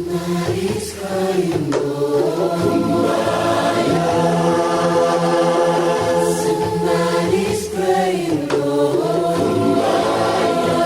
Somebody's crying, oh, kumbaya. Somebody's crying, oh, kumbaya.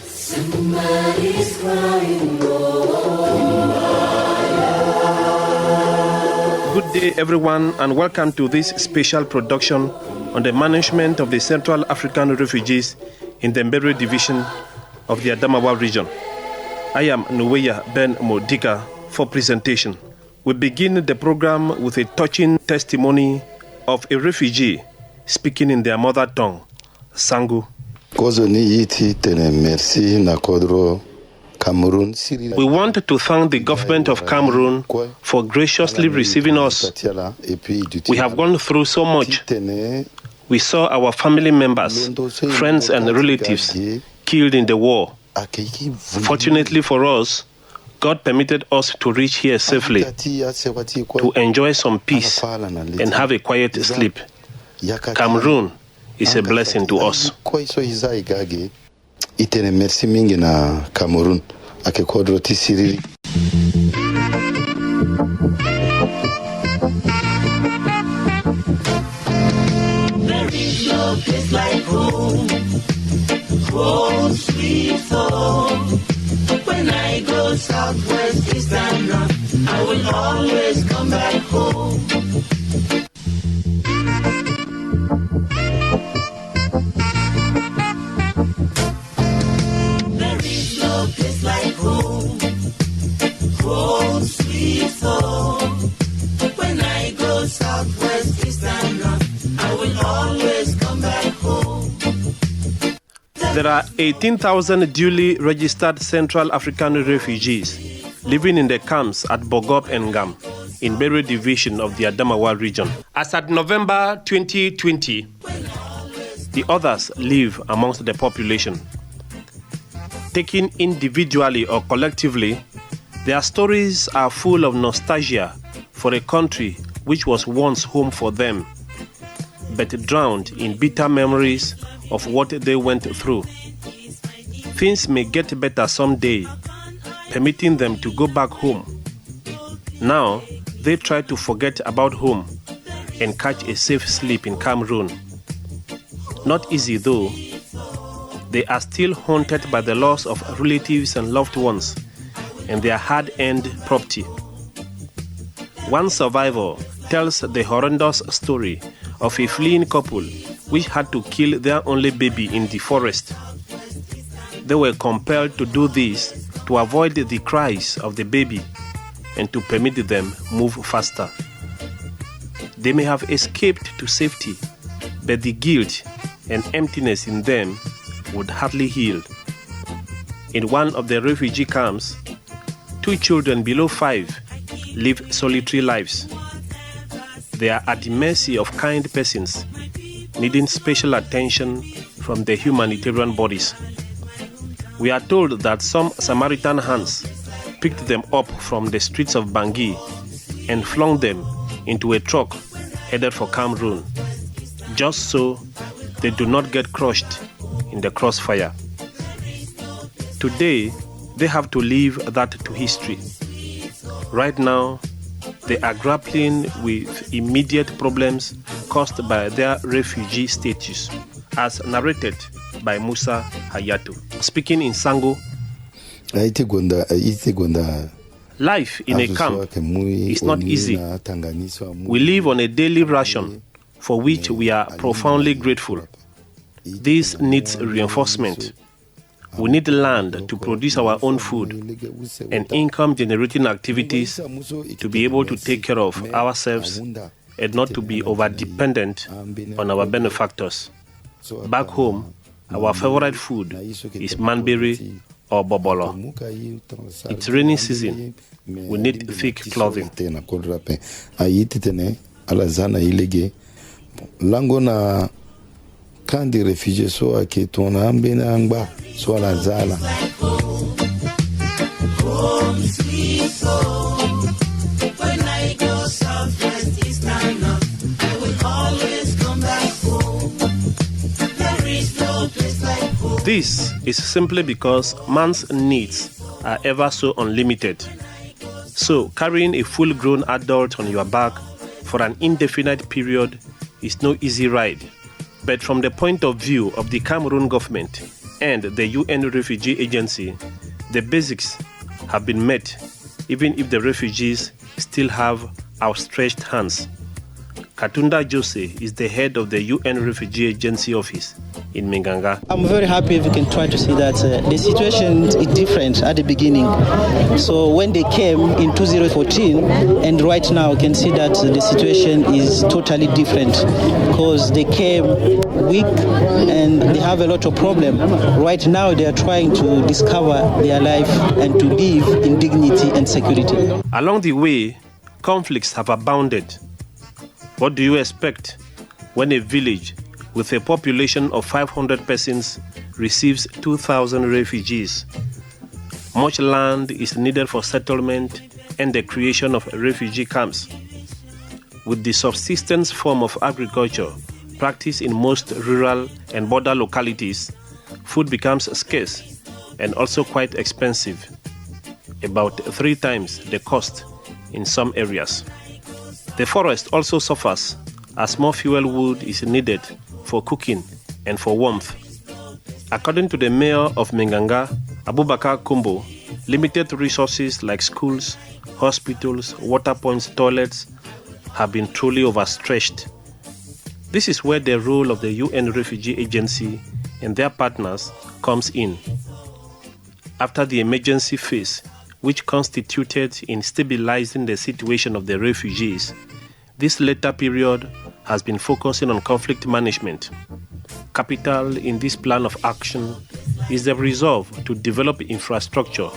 Somebody's crying, oh, kumbaya. Good day, everyone, and welcome to this special production on the management of the Central African refugees in the Mbere division of the Adamawa region. I am Nuweya Ben Modika for presentation. We begin the program with a touching testimony of a refugee speaking in their mother tongue, Sangu. We want to thank the government of Cameroon for graciously receiving us. We have gone through so much. We saw our family members, friends and relatives killed in the war. Fortunately for us, God permitted us to reach here safely, to enjoy some peace and have a quiet sleep. Cameroon is a blessing to us. It's like home, home sweet home. When I go southwest, east and north, I will always come back home. There is no place like home, home sweet home. When I go southwest, east and north, I will always come back home. There are 18,000 duly registered Central African refugees living in the camps at Bogop and Ngam in Mbere division of the Adamawa region. As at November 2020, the others live amongst the population. Taken individually or collectively, their stories are full of nostalgia for a country which was once home for them, but drowned in bitter memories of what they went through. Things may get better someday, permitting them to go back home. Now, they try to forget about home and catch a safe sleep in Cameroon. Not easy though. They are still haunted by the loss of relatives and loved ones and their hard-earned property. One survivor tells the horrendous story of a fleeing couple which had to kill their only baby in the forest. They were compelled to do this to avoid the cries of the baby and to permit them move faster. They may have escaped to safety, but the guilt and emptiness in them would hardly heal. In one of the refugee camps, 2 children below 5 live solitary lives. They are at the mercy of kind persons, needing special attention from the humanitarian bodies. We are told that some Samaritan hands picked them up from the streets of Bangui and flung them into a truck headed for Cameroon, just so they do not get crushed in the crossfire. Today, they have to leave that to history. Right now, they are grappling with immediate problems caused by their refugee status, as narrated by Musa Hayatou. Speaking in Sango, life in a camp is not easy. We live on a daily ration for which we are profoundly grateful. This needs reinforcement. We need land to produce our own food and income-generating activities to be able to take care of ourselves and not to be over-dependent on our benefactors. Back home, our favorite food is manberry or bobolo. It's rainy season. We need thick clothing. Quand des réfugiés sont à Ketona, Benangba, soit la Zala. This is simply because man's needs are ever so unlimited. So, carrying a full-grown adult on your back for an indefinite period is no easy ride. But from the point of view of the Cameroon government and the UN Refugee Agency, the basics have been met, even if the refugees still have outstretched hands. Katunda Jose is the head of the UN Refugee Agency office in Minganga. I'm very happy if we can try to see that the situation is different at the beginning. So when they came in 2014 and right now you can see that the situation is totally different because they came weak and they have a lot of problems. Right now they are trying to discover their life and to live in dignity and security. Along the way, conflicts have abounded. What do you expect when a village with a population of 500 persons receives 2,000 refugees? Much land is needed for settlement and the creation of refugee camps. With the subsistence form of agriculture practiced in most rural and border localities, food becomes scarce and also quite expensive, about 3 times the cost in some areas. The forest also suffers as more fuel wood is needed for cooking and for warmth. According to the mayor of Minganga, Abubakar Kumbo, limited resources like schools, hospitals, water points, toilets have been truly overstretched. This is where the role of the UN Refugee Agency and their partners comes in. After the emergency phase, which constituted in stabilizing the situation of the refugees, this later period has been focusing on conflict management. Capital in this plan of action is the resolve to develop infrastructure,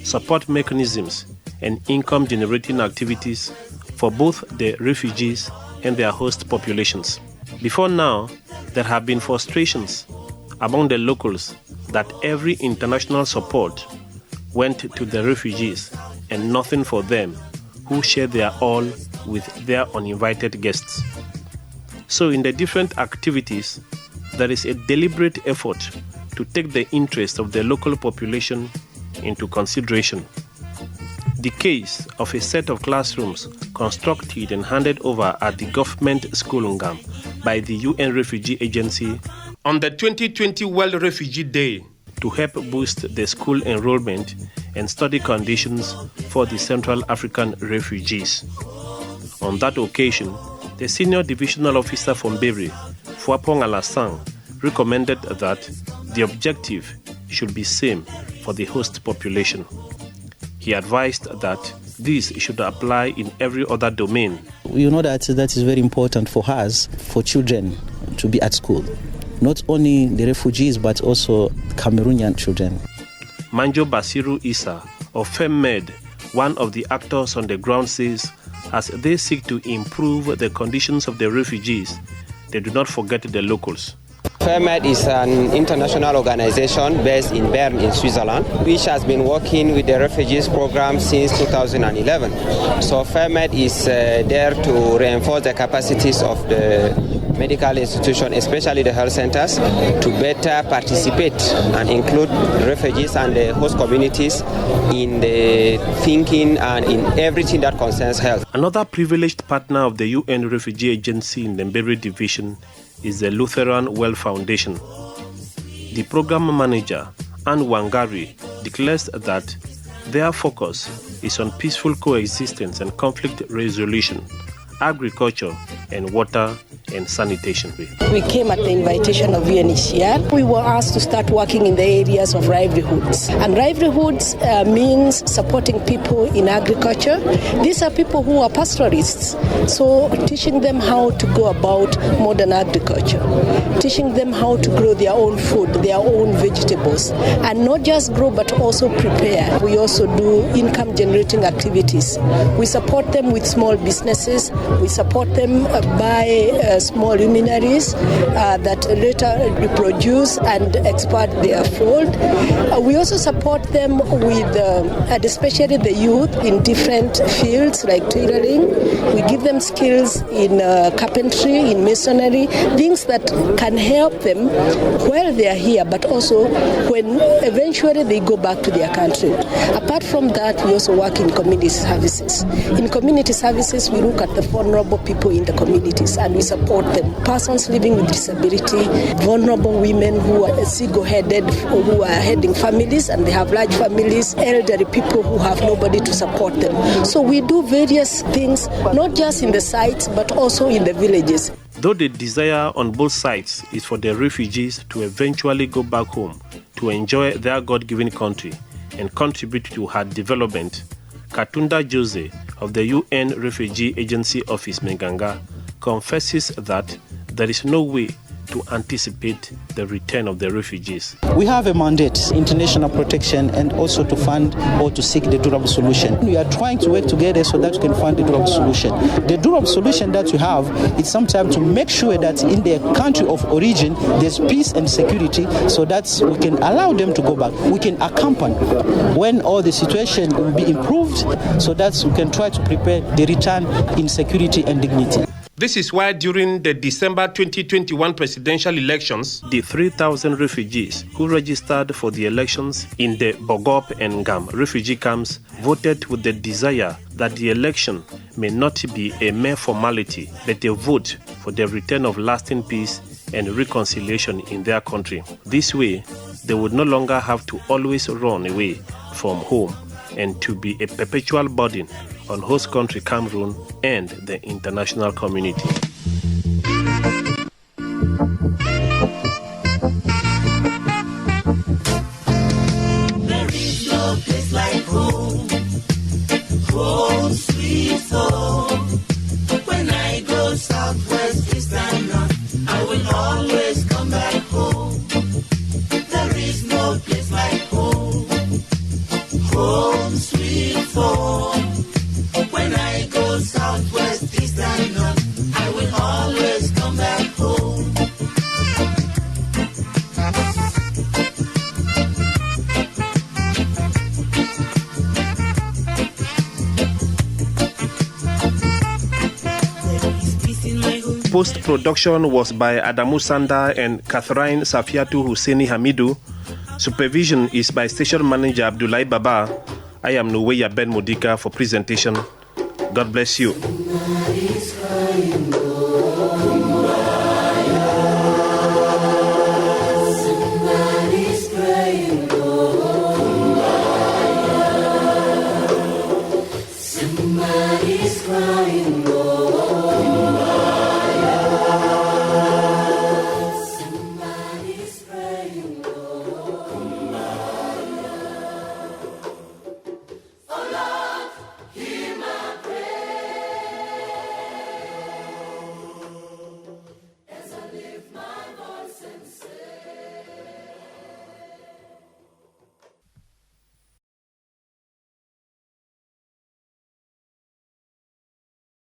support mechanisms, and income-generating activities for both the refugees and their host populations. Before now, there have been frustrations among the locals that every international support went to the refugees and nothing for them, who share their all with their uninvited guests. So in the different activities, there is a deliberate effort to take the interest of the local population into consideration. The case of a set of classrooms constructed and handed over at the government school Ngam by the UN Refugee Agency on the 2020 World Refugee Day to help boost the school enrollment and study conditions for the Central African refugees. On that occasion, the senior divisional officer from Beri, Fuapong Alassane, recommended that the objective should be same for the host population. He advised that this should apply in every other domain. You know that is very important for us, for children to be at school. Not only the refugees, but also Cameroonian children. Manjo Basiru Issa of FEMMED, one of the actors on the ground, says as they seek to improve the conditions of the refugees, they do not forget the locals. FEMMED is an international organization based in Bern in Switzerland, which has been working with the refugees program since 2011. So FEMMED is there to reinforce the capacities of the medical institution, especially the health centers, to better participate and include refugees and the host communities in the thinking and in everything that concerns health. Another privileged partner of the UN Refugee Agency in the Mberi division is the Lutheran World Foundation. The program manager, Anne Wangari, declares that their focus is on peaceful coexistence and conflict resolution, agriculture, and water and sanitation. We came at the invitation of UNHCR. We were asked to start working in the areas of livelihoods. And livelihoods means supporting people in agriculture. These are people who are pastoralists. So teaching them how to go about modern agriculture, teaching them how to grow their own food, their own vegetables, and not just grow but also prepare. We also do income generating activities. We support them with small businesses. We support them by small luminaries that later reproduce and expand their fold. We also support them with, and especially the youth, in different fields like tailoring. We give them skills in carpentry, in masonry, things that can help them while they are here, but also when eventually they go back to their country. Apart from that, we also work in community services. In community services, we look at the vulnerable people in the communities and we support them. Persons living with disability, vulnerable women who are single-headed, who are heading families and they have large families, elderly people who have nobody to support them. So we do various things, not just in the sites, but also in the villages. Though the desire on both sides is for the refugees to eventually go back home to enjoy their God-given country and contribute to her development, Katunda Jose of the UN Refugee Agency Office Meganga confesses that there is no way to anticipate the return of the refugees. We have a mandate, international protection, and also to fund or to seek the durable solution. We are trying to work together so that we can find the durable solution. The durable solution that we have is sometimes to make sure that in their country of origin there's peace and security so that we can allow them to go back. We can accompany when all the situation will be improved so that we can try to prepare the return in security and dignity. This is why during the December 2021 presidential elections, the 3,000 refugees who registered for the elections in the Bogop and Gam refugee camps voted with the desire that the election may not be a mere formality, but a vote for the return of lasting peace and reconciliation in their country. This way, they would no longer have to always run away from home and to be a perpetual burden on host country Cameroon and the international community. There is no place like home, home sweet home. When I go southwest, east and north, I will always come back home. There is no place like home, home sweet home. When I go southwest, east and north, I will always come back home. There is peace in my home. Post-production was by Adamu Sanda and Catherine Safiatu Husseini Hamidu. Supervision is by Station Manager Abdullahi Baba. I am Nuweya Ben Modika for presentation. God bless you.